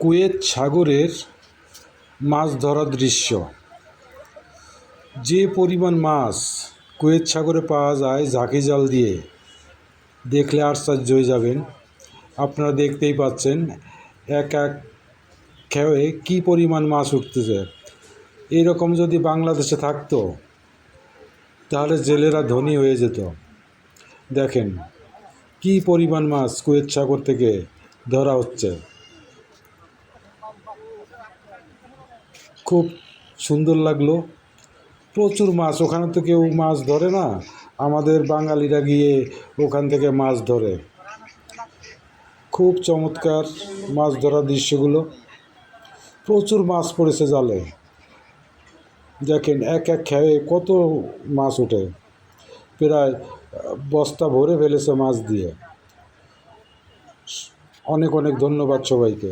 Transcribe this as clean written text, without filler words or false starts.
Kuwait সাগরের মাছ ধরার দৃশ্য। যে পরিমাণ মাছ কুয়েত সাগরে পাওয়া যায় ঝাঁকি জাল দিয়ে, দেখলে আশ্চর্য হয়ে যাবেন। আপনারা দেখতেই পাচ্ছেন এক এক খেয়ে কী পরিমাণ মাছ উঠতেছে। এরকম যদি বাংলাদেশে থাকতো তাহলে জেলেরা ধনী হয়ে যেত। দেখেন কী পরিমাণ মাছ কুয়েত সাগর থেকে ধরা হচ্ছে। খুব সুন্দর লাগলো। প্রচুর মাছ, ওখানে তো কেউ মাছ ধরে না, আমাদের বাঙালিরা গিয়ে ওখান থেকে মাছ ধরে। খুব চমৎকার মাছ ধরার দৃশ্যগুলো। প্রচুর মাছ পড়েছে জালে। দেখেন এক এক খেয়ে কত মাছ ওঠে, প্রায় বস্তা ভরে ফেলেছে মাছ দিয়ে। অনেক অনেক ধন্যবাদ সবাইকে।